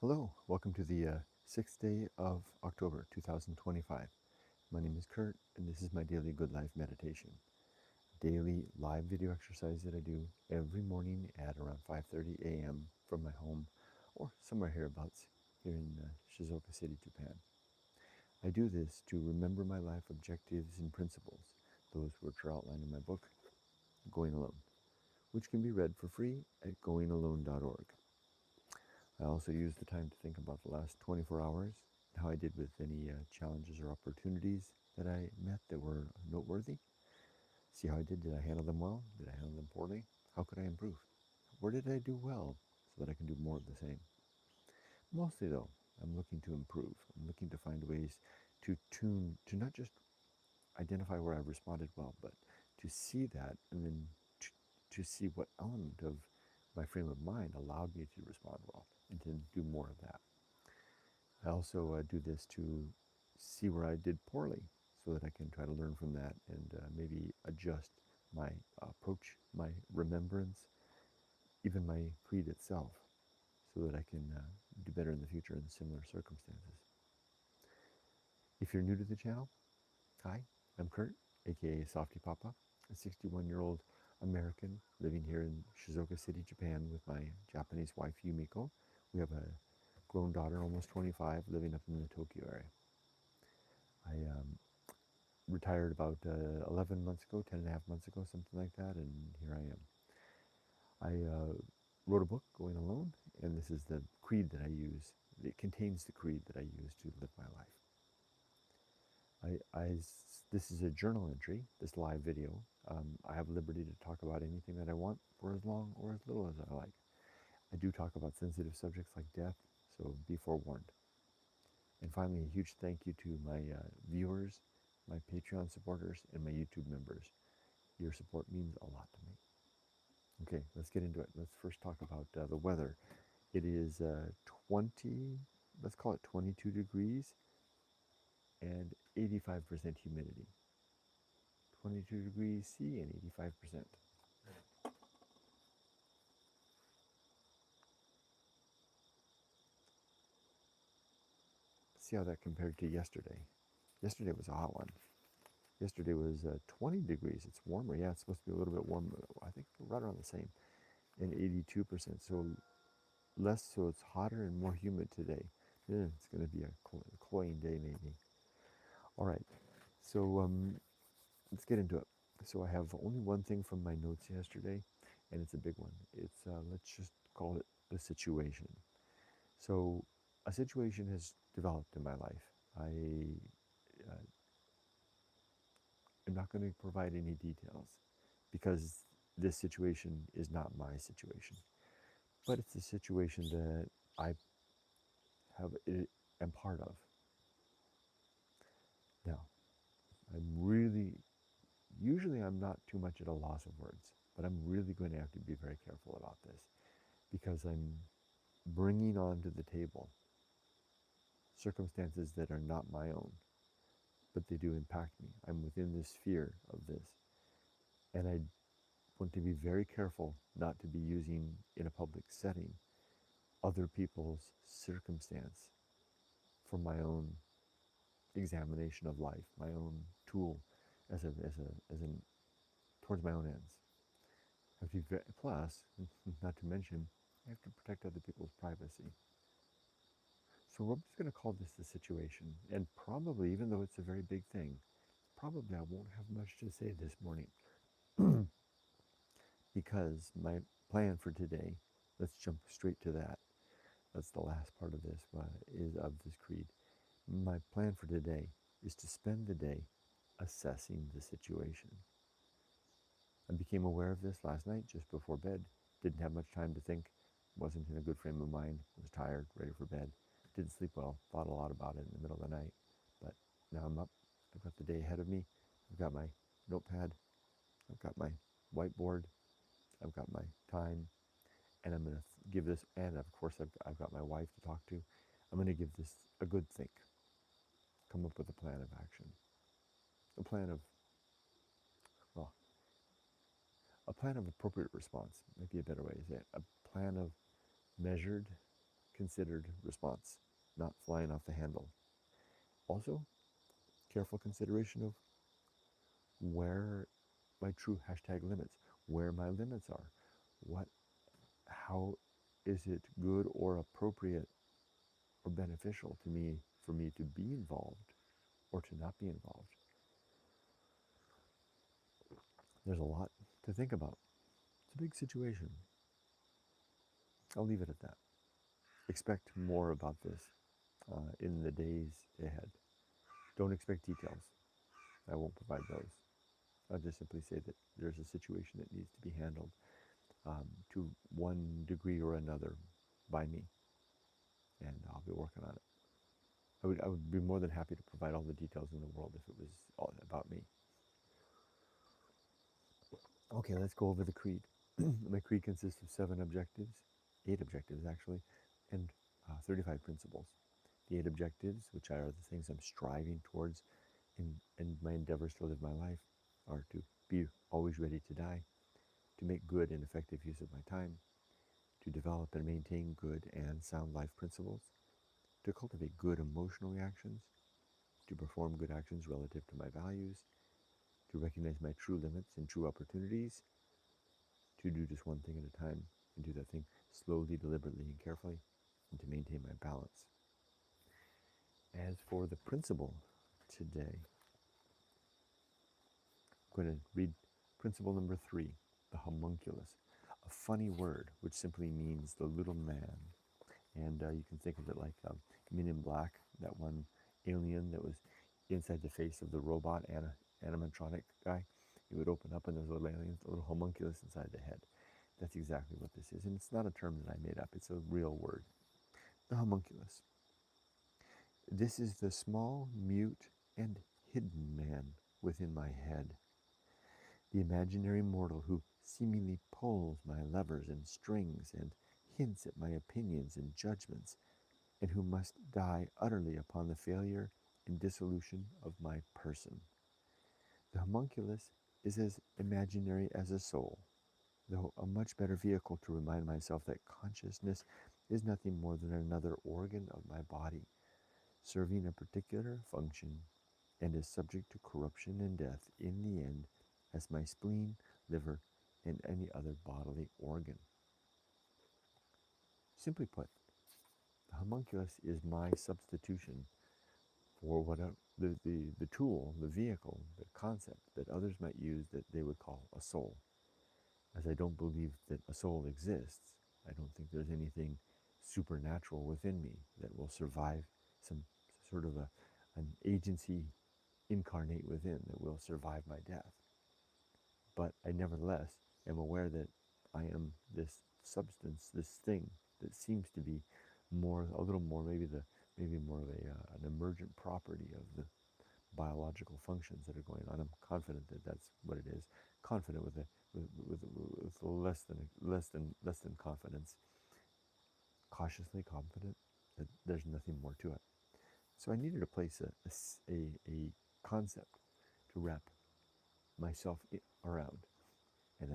Hello, welcome to the 6th day of October 2025. My name is Kurt, and this is my daily Good Life meditation. Daily live video exercise that I do every morning at around 5:30 a.m. from my home or somewhere hereabouts here in Shizuoka City, Japan. I do this to remember my life objectives and principles, those which are outlined in my book, Going Alone, which can be read for free at goingalone.org. I also used the time to think about the last 24 hours, how I did with any challenges or opportunities that I met that were noteworthy. See how I did. Did I handle them well? Did I handle them poorly? How could I improve? Where did I do well so that I can do more of the same? Mostly, though, I'm looking to improve. I'm looking to find ways to not just identify where I've responded well, but to see that and then to see what element of my frame of mind allowed me to respond well and to do more of that. I also do this to see where I did poorly so that I can try to learn from that and maybe adjust my approach, my remembrance, even my creed itself, so that I can do better in the future in similar circumstances. If you're new to the channel, hi, I'm Kurt, aka softypapa, a 61-year-old American living here in Shizuoka City, Japan with my Japanese wife Yumiko. We have a grown daughter, almost 25, living up in the Tokyo area. I retired about 11 months ago, 10 and a half months ago, something like that, and here I am. I wrote a book, Going Alone, and this is the creed that I use. It contains the creed that I use to live my life. This is a journal entry, this live video. I have liberty to talk about anything that I want for as long or as little as I like. I do talk about sensitive subjects like death, so be forewarned. And finally, a huge thank you to my viewers, my Patreon supporters, and my YouTube members. Your support means a lot to me. Okay, let's get into it. Let's first talk about the weather. It is 20, let's call it 22 degrees and 85% humidity. 22 degrees C and 85%. See how that compared to yesterday. Yesterday was a hot one. Yesterday was 20 degrees. It's warmer. Yeah, it's supposed to be a little bit warmer. I think right around the same. And 82%. So less, so it's hotter and more humid today. Yeah, it's going to be a cloying day maybe. All right. So let's get into it. So I have only one thing from my notes yesterday, and it's a big one. It's let's just call it the situation. So a situation has developed in my life. I am not going to provide any details because this situation is not my situation, but it's a situation that I am part of. Now, usually I'm not too much at a loss of words, but I'm really going to have to be very careful about this because I'm bringing onto the table circumstances that are not my own, but they do impact me. I'm within the sphere of this. And I want to be very careful not to be using in a public setting other people's circumstance for my own examination of life, my own tool towards my own ends. I have to be plus, not to mention, I have to protect other people's privacy. So we're just going to call this the situation. And probably, even though it's a very big thing, probably I won't have much to say this morning. Because my plan for today, let's jump straight to that. That's the last part of this, is of this creed. My plan for today is to spend the day assessing the situation. I became aware of this last night just before bed. Didn't have much time to think. Wasn't in a good frame of mind. Was tired, ready for bed. Didn't sleep well. Thought a lot about it in the middle of the night. But now I'm up. I've got the day ahead of me. I've got my notepad. I've got my whiteboard. I've got my time. And I'm going to give this, and of course I've got my wife to talk to. I'm going to give this a good think. Come up with a plan of action. A plan of, well, a plan of appropriate response, might be a better way to say it. A plan of measured considered response, not flying off the handle. Also, careful consideration of where my true hashtag limits, where my limits are, what, how is it good or appropriate or beneficial to me for me to be involved or to not be involved. There's a lot to think about. It's a big situation. I'll leave it at that. Expect more about this in the days ahead. Don't expect details. I won't provide those. I'll just simply say that there's a situation that needs to be handled to one degree or another by me, and I'll be working on it. I would be more than happy to provide all the details in the world if it was all about me. Okay, let's go over the creed. My creed consists of 7 objectives, 8 objectives actually, and 35 principles. The 8 objectives, which are the things I'm striving towards in my endeavors to live my life, are to be always ready to die, to make good and effective use of my time, to develop and maintain good and sound life principles, to cultivate good emotional reactions, to perform good actions relative to my values, to recognize my true limits and true opportunities, to do just one thing at a time and do that thing slowly, deliberately, and carefully, and to maintain my balance. As for the principle today, I'm going to read principle number 3, the homunculus, a funny word which simply means the little man. And you can think of it like Men in Black, that one alien that was inside the face of the robot animatronic guy. It would open up and there's a little alien, a little homunculus inside the head. That's exactly what this is. And it's not a term that I made up. It's a real word. The homunculus. This is the small, mute, and hidden man within my head. The imaginary mortal who seemingly pulls my levers and strings and hints at my opinions and judgments, and who must die utterly upon the failure and dissolution of my person. The homunculus is as imaginary as a soul, though a much better vehicle to remind myself that consciousness is nothing more than another organ of my body, serving a particular function, and is subject to corruption and death in the end as my spleen, liver, and any other bodily organ. Simply put, the homunculus is my substitution for the tool, the vehicle, the concept that others might use that they would call a soul. As I don't believe that a soul exists, I don't think there's anything supernatural within me that will survive some sort of an agency incarnate within that will survive my death. But I nevertheless am aware that I am this substance, this thing that seems to be a little more, maybe more of an emergent property of the biological functions that are going on. I'm confident that that's what it is. Confident with less than confidence. Cautiously confident that there's nothing more to it. So I needed to place a concept to wrap myself around, and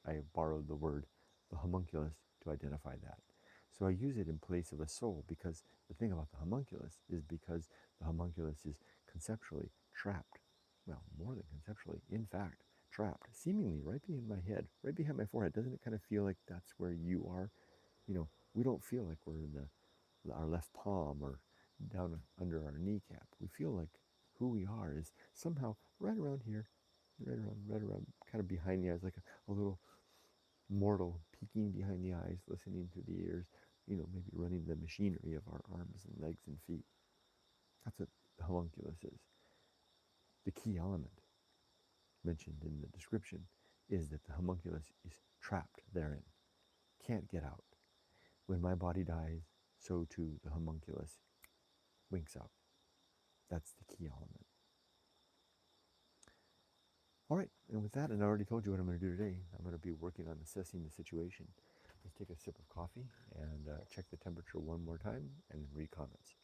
I borrowed the word, the homunculus, to identify that. So I use it in place of a soul, because the thing about the homunculus is because the homunculus is conceptually trapped. Well, more than conceptually, in fact, trapped, seemingly right behind my head, right behind my forehead. Doesn't it kind of feel like that's where you are? We don't feel like we're in our left palm or down under our kneecap. We feel like who we are is somehow right around here, right around, kind of behind the eyes, like a little mortal peeking behind the eyes, listening to the ears, maybe running the machinery of our arms and legs and feet. That's what the homunculus is. The key element mentioned in the description is that the homunculus is trapped therein, can't get out. When my body dies, so too the homunculus winks out. That's the key element. All right, and with that, and I already told you what I'm going to do today. I'm going to be working on assessing the situation. Let's take a sip of coffee and check the temperature one more time and read comments.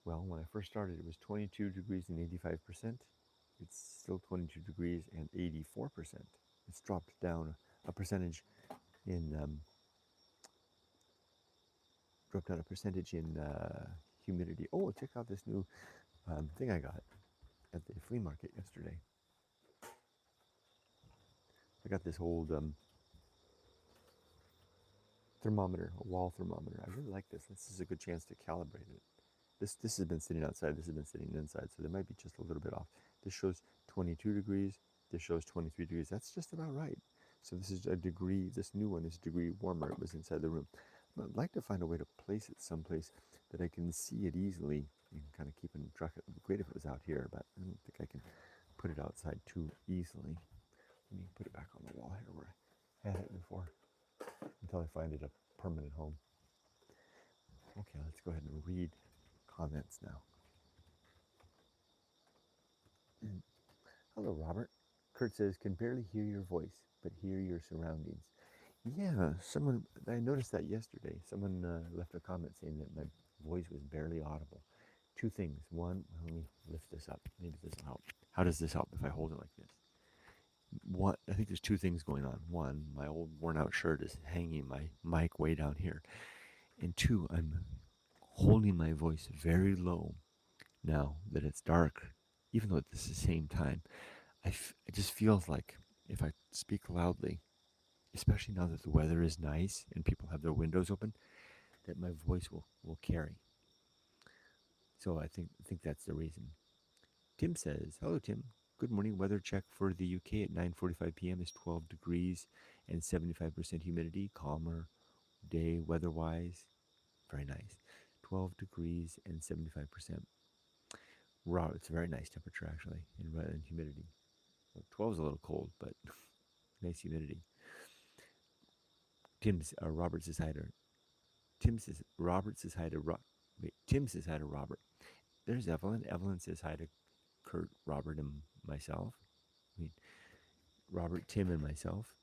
Well, when I first started, it was 22 degrees and 85%. It's still 22 degrees and 84%. It's dropped down a percentage in dropped out a percentage in humidity. Oh, check out this new thing I got at the flea market yesterday. I got this old thermometer, a wall thermometer. I really like this. This is a good chance to calibrate it. This has been sitting outside. This has been sitting inside, so they might be just a little bit off. This shows 22 degrees. This shows 23 degrees. That's just about right. So this is a degree. This new one is a degree warmer. It was inside the room. I'd like to find a way to place it someplace that I can see it easily and kind of keep in track. It'd be great if it was out here, but I don't think I can put it outside too easily. Let me put it back on the wall here where I had it before until I find it a permanent home. Okay, let's go ahead and read comments now. Hello, Robert. Kurt says, can barely hear your voice, but hear your surroundings. Yeah, I noticed that yesterday. Someone left a comment saying that my voice was barely audible. Two things. One, let me lift this up. Maybe this will help. How does this help if I hold it like this? One, I think there's two things going on. One, my old worn out shirt is hanging my mic way down here. And two, I'm holding my voice very low now that it's dark, even though it's the same time. It just feels like if I speak loudly, especially now that the weather is nice and people have their windows open, that my voice will carry. So I think that's the reason. Tim says, hello, Tim. Good morning. Weather check for the UK at 9:45 p.m. is 12 degrees and 75% humidity. Calmer day weather-wise. Very nice. 12 degrees and 75%. Raw. It's a very nice temperature, actually, in humidity. Well, 12 is a little cold, but nice humidity. Robert says hi to. Tim says Robert says hi to. Tim says hi to Robert. There's Evelyn. Evelyn says hi to Kurt, Robert, and myself. I mean, Robert, Tim, and myself.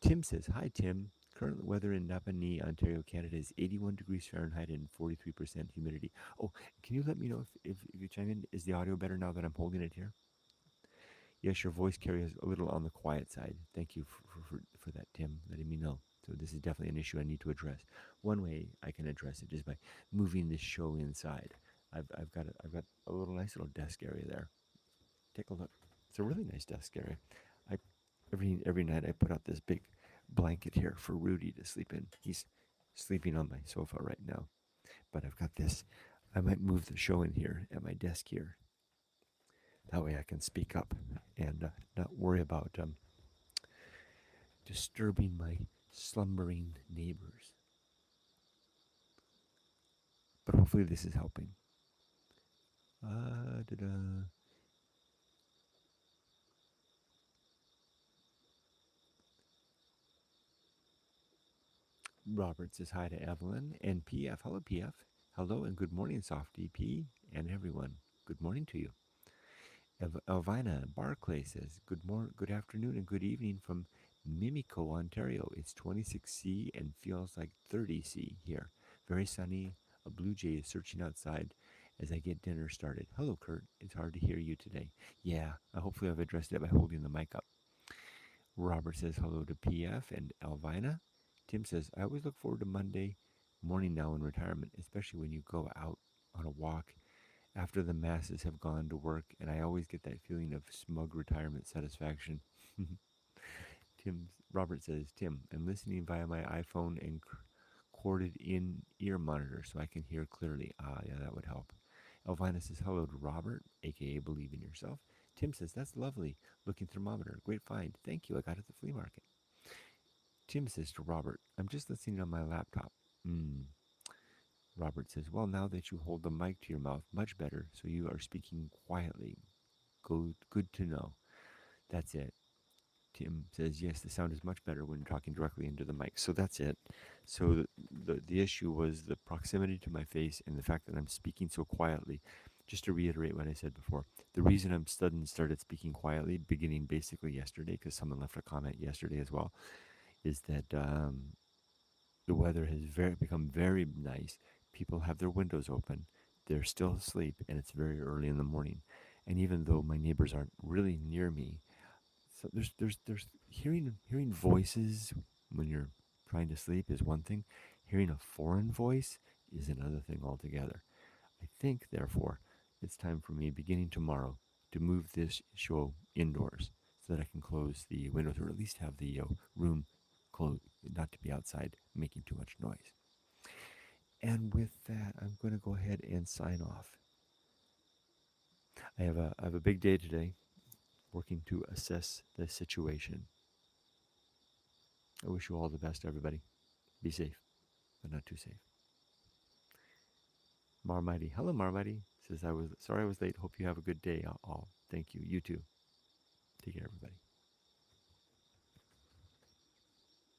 Tim says hi, Tim. Current weather in Napanee, Ontario, Canada is 81 degrees Fahrenheit and 43% humidity. Oh, can you let me know if you chime in? Is the audio better now that I'm holding it here? Yes, your voice carries a little on the quiet side. Thank you for that, Tim, letting me know. So this is definitely an issue I need to address. One way I can address it is by moving this show inside. I've got a little nice little desk area there. Take a look. It's a really nice desk area. I every night I put out this big blanket here for Rudy to sleep in. He's sleeping on my sofa right now. But I've got this. I might move the show in here at my desk here. That way I can speak up and not worry about disturbing my slumbering neighbors. But hopefully this is helping. Robert says hi to Evelyn and PF. Hello, PF. Hello and good morning, Softy P and everyone. Good morning to you. Elvina Barclay says, good afternoon and good evening from Mimico, Ontario. It's 26C and feels like 30C here. Very sunny. A blue jay is searching outside as I get dinner started. Hello, Kurt. It's hard to hear you today. Yeah, hopefully I've addressed it by holding the mic up. Robert says hello to PF and Elvina. Tim says, I always look forward to Monday morning now in retirement, especially when you go out on a walk after the masses have gone to work, and I always get that feeling of smug retirement satisfaction. Robert says, Tim, I'm listening via my iPhone and corded in ear monitor so I can hear clearly. Ah, yeah, that would help. Elvina says, hello to Robert, aka Believe in Yourself. Tim says, that's lovely. Looking thermometer. Great find. Thank you. I got it at the flea market. Tim says to Robert, I'm just listening on my laptop. Robert says, well, now that you hold the mic to your mouth, much better, so you are speaking quietly. Good to know. That's it. Tim says, yes, the sound is much better when you're talking directly into the mic. So that's it. So the issue was the proximity to my face and the fact that I'm speaking so quietly. Just to reiterate what I said before, the reason I'm started speaking quietly, beginning basically yesterday, because someone left a comment yesterday as well, is that the weather has become very nice. People have their windows open. They're still asleep, and it's very early in the morning. And even though my neighbors aren't really near me, so there's hearing voices when you're trying to sleep is one thing. Hearing a foreign voice is another thing altogether. I think, therefore, it's time for me, beginning tomorrow, to move this show indoors so that I can close the windows, or at least have the room closed, not to be outside making too much noise. And with that, I'm going to go ahead and sign off. I have a big day today, working to assess the situation. I wish you all the best, everybody. Be safe, but not too safe. Marmighty, hello Marmighty, says I was sorry I was late. Hope you have a good day. All thank you. You too. Take care, everybody.